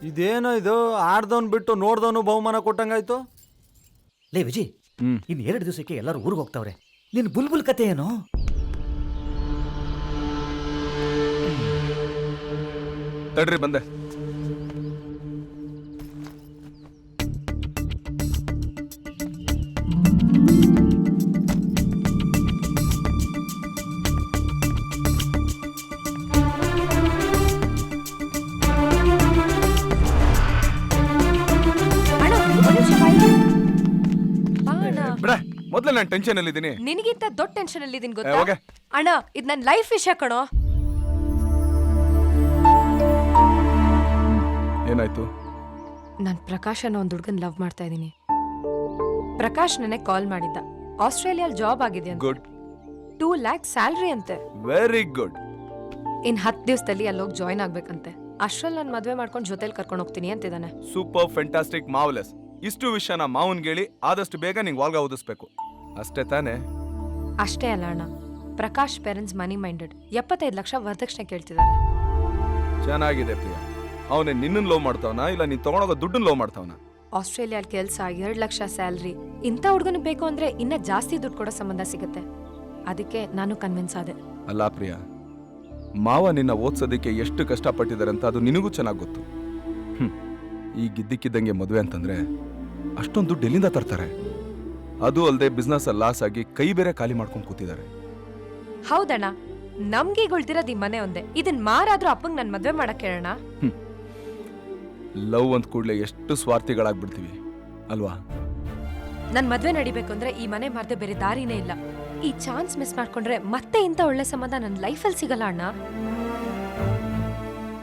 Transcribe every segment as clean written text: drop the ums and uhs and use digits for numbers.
ಇದೇನೋ ಇದು ಆಡ್ದವ್ನು ಬಿಟ್ಟು ನೋಡ್ದವನು ಬಹುಮಾನ ಕೊಟ್ಟಂಗಾಯ್ತು. ಲೇ ವಿಜಿ, ಇನ್ 2 ದಿವಸಕ್ಕೆ ಎಲ್ಲರೂ ಊರಿಗೆ ಹೋಗ್ತಾವ್ರೆ. ನಿನ್ ಬುಲ್ಬುಲ್ ಕತೆ ಏನು? ತಡ್ರಿ ಬಂದೆ. ಮೊದಲೇ ನಾನು ಟೆನ್ಷನ್ ಅಲ್ಲಿ ಇದ್ದೀನಿ. ನಿನಗಿಂತ ದೊಡ್ಡ ಟೆನ್ಷನ್ ಅಲ್ಲಿ ಇದೀನಿ ಗೊತ್ತಾ ಅಣ್ಣ. ಇದು ನನ್ನ ಲೈಫ್ ವಿಷಯ ಕಣೋ. ಏನಾಯ್ತು? ನಾನು ಪ್ರಕಾಶ್ ಅನ್ನೋ ಒಂದು ಹುಡುಗನ್ ಲವ್ ಮಾಡ್ತಾ ಇದ್ದೀನಿ. ಪ್ರಕಾಶ್ ನನಗೆ ಕಾಲ್ ಮಾಡಿದ್ದ. ಆಸ್ಟ್ರೇಲಿಯಲ್ಲಿ ಜಾಬ್ ಆಗಿದೆ ಅಂತ. ಗುಡ್. 2 lakhs ಸ್ಯಾಲರಿ ಅಂತೆ. Very good. ಇನ್ 10 ದಿವಸದಲ್ಲಿ ಅಲ್ಲಿ ಹೋಗಿ ಜಾಯ್ನ್ ಆಗ್ಬೇಕಂತೆ. ಅಷ್ಟ್ರಲ್ಲಿ ನಾನು ಮದ್ವೆ ಮಾಡ್ಕೊಂಡು ಜೊತೆಲಿ ಕರ್ಕೊಂಡು ಹೋಗ್ತೀನಿ ಅಂತಿದ್ದಾನೆ. Super, fantastic, marvellous. ಇಷ್ಟು ವಿಷಯನ ಮಾವನ್ಗೆ ಹೇಳಿ ಆದಷ್ಟು ಬೇಗ ನಿಂಗೆ ವಾಲ್ಗ ಓದಿಸ್ಬೇಕು, ಅಷ್ಟೇ ತಾನೇ? ಅಷ್ಟೇ ಅಲ್ಲ ಅಣ್ಣ, Prakash parents money minded. 75 lakh ವರದಕ್ಷಿಣೆ ಕೇಳ್ತಿದ್ದಾರೆ. ಚೆನ್ನಾಗಿದೆ ಪ್ರಿಯಾ. ಅವನೇ ನಿನ್ನನ್ನು ಲವ್ ಮಾಡ್ತಾವನ ಇಲ್ಲ ನೀನ್ ತಗೊಂಡೋಗೋ ದುಡ್ಡನ್ನ ಲವ್ ಮಾಡ್ತಾವನ? ಆಸ್ಟ್ರೇಲಿಯಾಲ್ ಕೆಲ್ಸ, 2 ಲಕ್ಷ ಸ್ಯಾಲ್ರಿ. ಇಂಥ ಹುಡುಗನಿಗೆ ಬೇಕು ಅಂದ್ರೆ ಇನ್ನ ಜಾಸ್ತಿ ದುಡ್ಡು ಕೊಡೋ ಸಂಬಂಧ ಸಿಗುತ್ತೆ. ಅದಕ್ಕೆ ನಾನು ಕನ್ವಿನ್ಸ್ ಆದೆ. ಅಲ್ಲ ಪ್ರಿಯಾ, ಮಾವ ನಿನ್ನ ಓದ್ಸೋದಕ್ಕೆ ಎಷ್ಟು ಕಷ್ಟಪಟ್ಟಿದ್ದಾರೆ ಅಂತ ಅದು ನಿನಗೂ ಚೆನ್ನಾಗಿ ಗೊತ್ತು. ಈಗ ಇದ್ದಕ್ಕಿದ್ದಂಗೆ ಮದುವೆ ಅಂತಂದ್ರೆ ಅಷ್ಟೊಂದು ದುಡ್ಡು ಎಲ್ಲಿಂದ ತರ್ತಾರೆ? ಅದು ಅಲ್ಲದೆ ಬಿಸ್ನೆಸ್ ಅಲ್ಲಿ ಲಾಸ್ ಆಗಿ ಕೈ ಬೇರೆ ಖಾಲಿ ಮಾಡ್ಕೊಂಡು ಕೂತಿದ್ದಾರೆ. ಹೌದಣ್ಣ, ನಮ್ಗೆ ಉಳ್ದಿರೋದು ಈ ಮನೆ ಒಂದೇ. ಇದನ್ ಮಾರಾದ್ರೂ ಅಪ್ಪಂಗ್ ನನ್ ಮದ್ವೆ ಮಾಡಕ್ ಹೇಳೋಣ. ಲವ್ ಅಂದ ಕೂಡಲೇ ಎಷ್ಟು ಸ್ವಾರ್ಥಿಗಳಾಗ್ಬಿಡ್ತೀವಿ ಅಲ್ವಾ? ನನ್ ಮದ್ವೆ ನಡಿಬೇಕು ಅಂದ್ರೆ ಈ ಮನೆ ಮಾರ್ದೆ ಬೇರೆ ದಾರಿನೇ ಇಲ್ಲ. ಈ ಚಾನ್ಸ್ ಮಿಸ್ ಮಾಡ್ಕೊಂಡ್ರೆ ಮತ್ತೆ ಇಂಥ ಒಳ್ಳೆ ಸಂಬಂಧ ನನ್ನ ಲೈಫಲ್ಲಿ ಸಿಗಲ್ಲ ಅಣ್ಣ.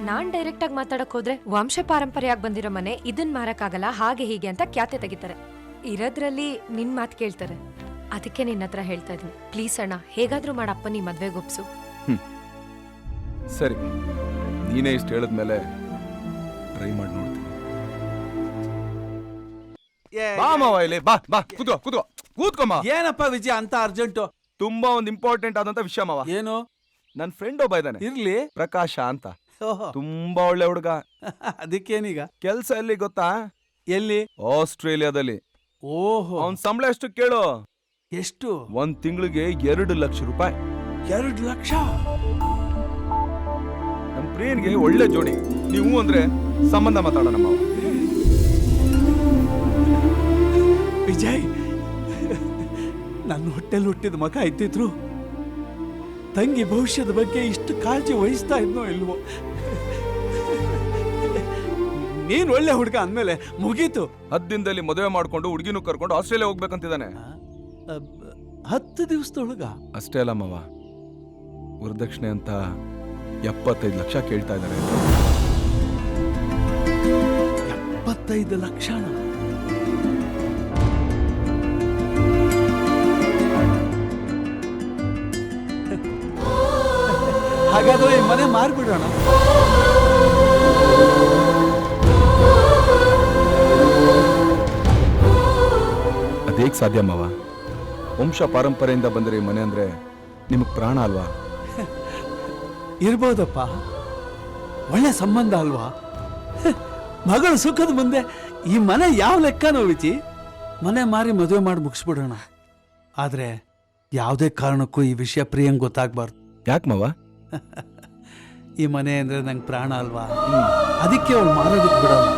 ನಾನ್ ಡೈರೆಕ್ಟ್ ಆಗಿ ಮಾತಾಡಕ್ ಹೋದ್ರೆ ವಂಶ ಪಾರಂಪರ್ಯಾಗಿ ಬಂದಿರೋ ಮನೆ, ಇದನ್ ಮಾರಕ್ಕಾಗಲ್ಲ, ಹಾಗೆ ಹೀಗೆ ಅಂತ ಖ್ಯಾತೆ ತೆಗಿತಾರೆ. ಇರೋದ್ರಲ್ಲಿ ನಿನ್ ಮಾತು ಕೇಳ್ತಾರೆ. ಅದಕ್ಕೆ ನಿನ್ನ ಹತ್ರ ಹೇಳ್ತಾ ಇದೀನಿ, ಪ್ಲೀಸ್ ಅಣ್ಣ, ಹೇಗಾದ್ರೂ ಮಾಡಪ್ಪ ನೀ ಮದ್ವೆಗೆ ಒಪ್ಸು. ಸರಿ, ನೀನೇ ಇಷ್ಟು ಹೇಳಿದ್ಮೇಲೆ ಟ್ರೈ ಮಾಡಿ ನೋಡ್ತೀನಿ. ಬಾ ಮಾವ, ಇಲ್ಲಿ ಬಾ ಬಾ, ಕೂತ್ಕೋ ಕೂತ್ಕೋ ಕೂತ್ಕೊಮ್ಮ. ಏನಪ್ಪ ವಿಜಯ ಅಂತ ಅರ್ಜೆಂಟು? ತುಂಬಾ ಒಂದು ಇಂಪಾರ್ಟೆಂಟ್ ಆದಂತ ವಿಷಯ ಮಾವ. ಏನು? ನನ್ ಫ್ರೆಂಡ್ ಒಬ್ಬ ಇದ್ದಾನೆ, ಇರ್ಲಿ, ಪ್ರಕಾಶ ಅಂತ. ತುಂಬಾ ಒಳ್ಳೆ ಹುಡುಗ. ಅದಕ್ಕೇನೀಗ? ಕೆಲ್ಸ ಎಲ್ಲಿ ಗೊತ್ತಾ? ಎಲ್ಲಿ? ಆಸ್ಟ್ರೇಲಿಯಾದಲ್ಲಿ. ಓಹೋ. ಅವನ್ ಸಂಬಳ ಎಷ್ಟು ಕೇಳು? ಎಷ್ಟು? 1 ತಿಂಗಳಿಗೆ 2 ಲಕ್ಷ ರೂಪಾಯಿ. 2 ಲಕ್ಷ? ನಮ್ ಪ್ರಿಯನ್ಗೆ ಒಳ್ಳೆ ಜೋಡಿ. ನೀವು ಅಂದ್ರೆ ಸಂಬಂಧ ಮಾತಾಡೋಣ ಮಾವ. ವಿಜಯ್, ನನ್ನ ಹೊಟ್ಟೆಲ್ ಹುಟ್ಟಿದ ಮಗ ಇದ್ದಿದ್ರು ತಂಗಿ ಭವಿಷ್ಯದ ಬಗ್ಗೆ ಇಷ್ಟು ಕಾಳಜಿ ವಹಿಸ್ತಾ ಇದ್ನೋ ಇಲ್ವೋ. ನೀನ್ ಒಳ್ಳೆ ಹುಡುಗ ಅಂದ್ಮೇಲೆ ಮುಗೀತು. 10 ದಿನದಲ್ಲಿ ಮದುವೆ ಮಾಡ್ಕೊಂಡು ಹುಡುಗಿನೂ ಕರ್ಕೊಂಡು ಆಸ್ಟ್ರೇಲಿಯಾ ಹೋಗ್ಬೇಕಂತಿದ್ದಾನೆ. 10 ದಿವಸದೊಳಗ? ಅಷ್ಟೇ ಅಲ್ಲ ಮಾವ, ವರದಕ್ಷಿಣೆ ಅಂತ 75 ಲಕ್ಷ ಕೇಳ್ತಾ ಇದ್ದಾರೆ. 75 ಲಕ್ಷ? ಹಾಗಾದ್ರೆ ಈ ಮನೆ ಮಾರ್ಬಿಡೋಣ. ಅದೇಗ್ ಸಾಧ್ಯ ಮಾವ? ವಂಶ ಪಾರಂಪರೆಯಿಂದ ಬಂದ್ರೆ ಈ ಮನೆ ಅಂದ್ರೆ ನಿಮಗ್ ಪ್ರಾಣ ಅಲ್ವಾ? ಇರ್ಬೋದಪ್ಪ, ಒಳ್ಳೆ ಸಂಬಂಧ ಅಲ್ವಾ? ಮಗಳ ಸುಖದ ಮುಂದೆ ಈ ಮನೆ ಯಾವ ಲೆಕ್ಕನೋ ವಿಚಿ. ಮನೆ ಮಾರಿ ಮದುವೆ ಮಾಡಿ ಮುಗಿಸ್ಬಿಡೋಣ. ಆದ್ರೆ ಯಾವುದೇ ಕಾರಣಕ್ಕೂ ಈ ವಿಷಯ ಪ್ರಿಯಂಗ್ ಗೊತ್ತಾಗ್ಬಾರ್ದು. ಯಾಕೆ ಮಾವ? ಈ ಮನೆ ಅಂದ್ರೆ ನಂಗೆ ಪ್ರಾಣ ಅಲ್ವಾ, ಅದಕ್ಕೆ ಅವಳು ಮಾರೋದಕ್ಕೆ ಬಿಡೋಣ.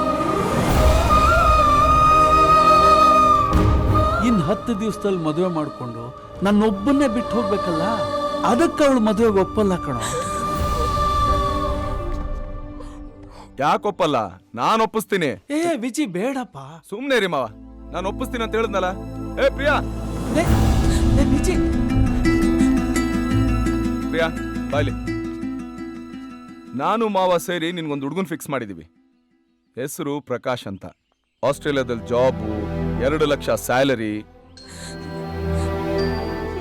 ಇನ್ 10 ದಿವಸದಲ್ಲಿ ಮದುವೆ ಮಾಡ್ಕೊಂಡು ನನ್ನೊಬ್ಬನ್ನೇ ಬಿಟ್ಟು ಹೋಗ್ಬೇಕಲ್ಲ, ಅದಕ್ಕೆ ಅವಳು ಮದುವೆಗೆ ಒಪ್ಪಲ್ಲ ಕಣೋ. ಯಾಕೊಪ್ಪಲ್ಲ? ನಾನು ಒಪ್ಪಿಸ್ತೀನಿ. ಏ ವಿಜಿ, ಬೇಡಪ್ಪ. ಸುಮ್ನೆ ರೀ ಮಾವ, ನಾನು ಒಪ್ಪಿಸ್ತೀನಿ ಅಂತ ಹೇಳಿದ್ನಲ್ಲ. ಏ ಪ್ರಿಯಾ, ವಿಜಿ. ಪ್ರಿಯಾ ಬಾಯ್ಲಿ. ನಾನು ಮಾವ ಸೇರಿ ನಿನ್ಗೊಂದು ಹುಡುಗನ್ ಫಿಕ್ಸ್ ಮಾಡಿದೀವಿ. ಹೆಸರು ಪ್ರಕಾಶ್ ಅಂತ. ಆಸ್ಟ್ರೇಲಿಯಾದಲ್ಲಿ ಜಾಬು, 2 ಲಕ್ಷ ಸ್ಯಾಲರಿ.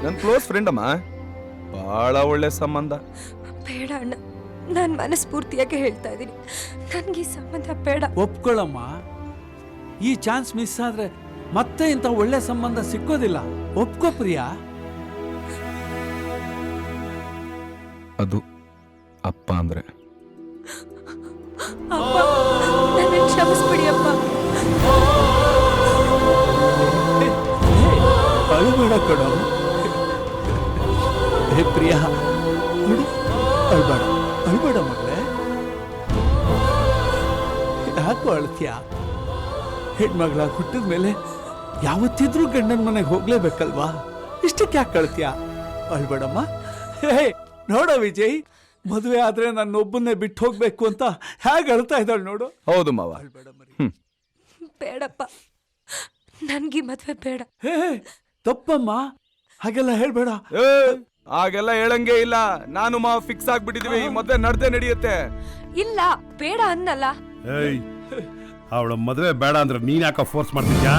ನನ್ ಕ್ಲೋಸ್ ಫ್ರೆಂಡ್ ಅಮ್ಮ, ಬಹಳ ಒಳ್ಳೆ ಸಂಬಂಧ. ಬೇಡ ಅಣ್ಣ, ನಾನು ಮನಸ್ಫೂರ್ತಿಯಾಗಿ ಹೇಳ್ತಾ ಇದ್ದೀನಿ, ನನ್ಗೆ ಈ ಸಂಬಂಧ ಬೇಡ. ಒಪ್ಕೊಳ್ಳಮ್ಮ, ಈ ಚಾನ್ಸ್ ಮಿಸ್ ಆದ್ರೆ ಮತ್ತೆ ಇಂಥ ಒಳ್ಳೆ ಸಂಬಂಧ ಸಿಕ್ಕೋದಿಲ್ಲ. ಒಪ್ಕೋ ಪ್ರಿಯಾ. ಅದು ಅಪ್ಪ ಅಂದ್ರೆ ಅಪ್ಪ ನನ್ನ ಕ್ಷಮಿಸ್ಬಿಡಿ ಅಪ್ಪ. ಅಳ್ಬೇಡ ಕಣೋ. ಹೇ ಪ್ರಿಯಾ, ನೋಡಿ, ಅಳ್ಬೇಡ ಅಳ್ಬೇಡ ಮಗಳೇ. ಯಾಕೋ ಅಳ್ತೀಯ? ಹೆಣ್ಮಗಳ ಹುಟ್ಟಿದ ಮೇಲೆ ಯಾವತ್ತಿದ್ರೂ ಗಂಡನ ಮನೆಗೆ ಹೋಗ್ಲೇಬೇಕಲ್ವಾ? ಇಷ್ಟಕ್ಕೆ ಯಾಕೆ ಅಳ್ತೀಯ? ಅಳ್ಬೇಡಮ್ಮ. ಹೇ ನೋಡೋ ವಿಜಯ್, ಮದುವೆ ಆದ್ರೆ ನನ್ನೊಬ್ಬನ್ನೇ ಬಿಟ್ಟು ಹೋಗ್ಬೇಕು ಅಂತ ಹೇಗೆ ಅಳ್ತಾ ಇದ್ದಾಳೆ ನೋಡು. ಹೌದು ಮಾವ. ಅಳ್ಬೇಡ ಮರಿ. ಬೇಡಪ್ಪ, ನನ್ಗೆ ಮದ್ವೆ ಬೇಡ. ಹೇ ತಪ್ಪಮ್ಮ, ಹಾಗೆಲ್ಲ ಹೇಳ್ಬೇಡ. ಹಾಗೆಲ್ಲ ಹೇಳಂಗೆ ಇಲ್ಲ. ನಾನು ಮಾವ ಫಿಕ್ಸ್ ಆಗ್ಬಿಟ್ಟಿದೀವಿ, ಈ ಮದ್ವೆ ನಡ್ದೇ ನಡೆಯುತ್ತೆ. ಇಲ್ಲ, ಬೇಡ ಅನ್ನಲ್ಲ. ಏಯ್, ಅವಳ ಮದುವೆ ಬೇಡ ಅಂದ್ರೆ ನೀನ್ ಯಾಕ ಫೋರ್ಸ್ ಮಾಡ್ತಿದ್ಯಾ?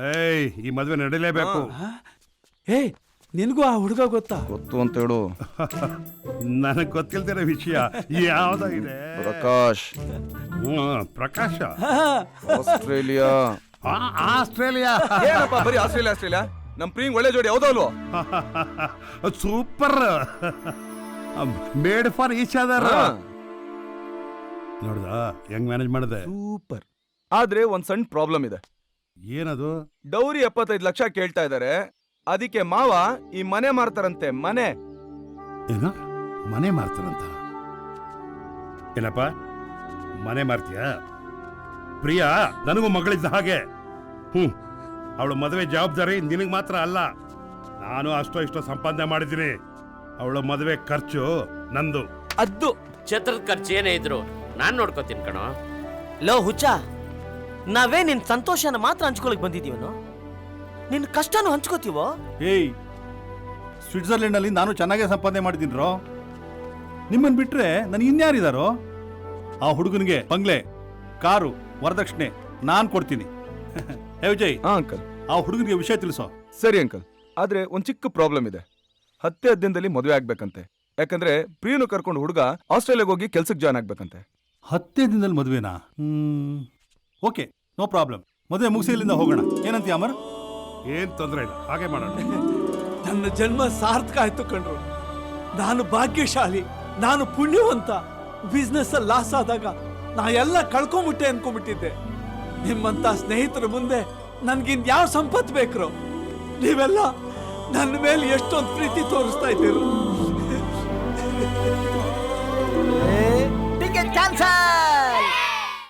ಏಯ್, ಈ ಮದುವೆ ನಡೀಲೇಬೇಕು. ಹೇ ನಿನಗೂ ಆ ಹುಡುಗ ಗೊತ್ತಾ? ಗೊತ್ತು ಅಂತ ಹೇಳು. ನನಗ್ ಗೊತ್ತಿಲ್ದಿರೋ ವಿಷಯ ಯಾವ್ದಾಗಿದೆ? ಪ್ರಕಾಶ್. ಪ್ರಕಾಶ, ಆಸ್ಟ್ರೇಲಿಯಾ. ಆಸ್ಟ್ರೇಲಿಯಾ. ಏನಪ್ಪ ಬರೀ ಆಸ್ಟ್ರೇಲಿಯಾ ಆಸ್ಟ್ರೇಲಿಯಾ? ನಮ್ ಪ್ರಿಯಂಗ್ ಒಳ್ಳೆ ಜೋಡಿ ಹೌದಾ ಅಲ್ವೋ? Super. Made for each other. ನೋಡ್ದ ಹೆಂಗ್ ಮ್ಯಾನೇಜ್ ಮಾಡಿದೆ? ಸೂಪರ್. ಆದ್ರೆ ಒಂದ್ ಸಣ್ಣ ಪ್ರಾಬ್ಲಮ್ ಇದೆ. ಏನದು? ಡೌರಿ 75 ಲಕ್ಷ ಕೇಳ್ತಾ ಇದಾರೆ. ಅದಕ್ಕೆ ಮಾವ ಈ ಮನೆ ಮಾರ್ತಾರಂತೆ. ಮನೆ ಏನ ಮನೆ ಮಾರ್ತಾರಂತ? ಏನಪ್ಪ ಮನೆ ಮಾರ್ತೀಯ? ಪ್ರಿಯಾ ನನಗೂ ಮಗಳಿದ್ದ ಹಾಗೆ. ಅವಳ ಮದುವೆ ಜವಾಬ್ದಾರಿ ನಿನಗೆ ಮಾತ್ರ ಅಲ್ಲ. ನಾನು ಅಷ್ಟೋ ಇಷ್ಟೋ ಸಂಪಾದನೆ ಮಾಡಿದ್ದೀನಿ. ಅವಳ ಮದುವೆ ಖರ್ಚು ನಂದು. ಅದ್ದು ಛತ್ರದ ಖರ್ಚು ಏನೇ ಇದ್ರು ನಾನ್ ನೋಡ್ಕೋತೀನಿ ಕಣೋ. ಲೋ ಹುಚ್ಚ, ನಾವೇ ನಿನ್ ಸಂತೋಷನ ಮಾತ್ರ ಹಂಚ್ಕೊಳಕ್ ಬಂದಿದೀವನು? ನಿನ್ ಕಷ್ಟನೂ ಹಂಚ್ಕೋತೀವೋ? ಏಯ್, ಸ್ವಿಟ್ಜರ್ಲೆಂಡ್ ಅಲ್ಲಿ ನಾನು ಚೆನ್ನಾಗೇ ಸಂಪಾದನೆ ಮಾಡಿದ್ದೀನ್ರೋ. ನಿಮ್ಮನ್ ಬಿಟ್ರೆ ನನಗೆ ಇನ್ಯಾರಿದಾರೋ? ಆ ಹುಡುಗನಿಗೆ ಬಂಗ್ಲೆ, ಕಾರು, ವರದಕ್ಷಿಣೆ ನಾನ್ ಕೊಡ್ತೀನಿ. ಹೇ ವಿಜಯ್, ಅಂಕಲ್. ಆ ಹುಡುಗನಿಗೆ ವಿಷಯ ತಿಳಿಸೋ. ಸರಿ ಅಂಕಲ್. ಆದ್ರೆ ಒಂದ್ ಚಿಕ್ಕ ಪ್ರಾಬ್ಲಮ್ ಇದೆ. 10 ದಿನದಲ್ಲಿ ಮದುವೆ ಆಗ್ಬೇಕಂತೆ. ಯಾಕಂದ್ರೆ ಪ್ರಿಯನು ಕರ್ಕೊಂಡು ಹುಡುಗ ಆಸ್ಟ್ರೇಲಿಯಾಗ ಹೋಗಿ ಕೆಲ್ಸಕ್ಕೆ ಜಾಯ್ನ್ ಆಗ್ಬೇಕಂತೆ. 10 ದಿನದಲ್ಲಿ ಮದುವೆನಾ? Okay, no problem. ಮದುವೆ ಮುಗಿಸಿ ಇಲ್ಲಿಂದ ಹೋಗೋಣ. ಏನಂತೀಯ ಅಮರ್? ಏನ್ ತೊಂದ್ರೆ ಇಲ್ಲ, ಹಾಗೆ ಮಾಡೋಣ. ನನ್ನ ಜನ್ಮ ಸಾರ್ಥಕ ಆಯ್ತು ಕಣ್ರು. ನಾನು ಭಾಗ್ಯಶಾಲಿ, ನಾನು ಪುಣ್ಯವಂತ. ಬಿಸ್ನೆಸ್ ಅಲ್ಲಿ ಲಾಸ್ ಆದಾಗ ನಾ ಎಲ್ಲ ಕಳ್ಕೊಂಬಿಟ್ಟೆ ಅನ್ಕೊಂಡ್ಬಿಟ್ಟಿದ್ದೆ. ನಿಮ್ಮಂತ ಸ್ನೇಹಿತರ ಮುಂದೆ ನನ್ಗಿನ್ ಯಾವ ಸಂಪತ್ತು ಬೇಕ್ರೋ? ನೀವೆಲ್ಲ ನನ್ನ ಮೇಲೆ ಎಷ್ಟೊಂದು ಪ್ರೀತಿ ತೋರಿಸ್ತಾ ಇದ್ದೀರು. ಏ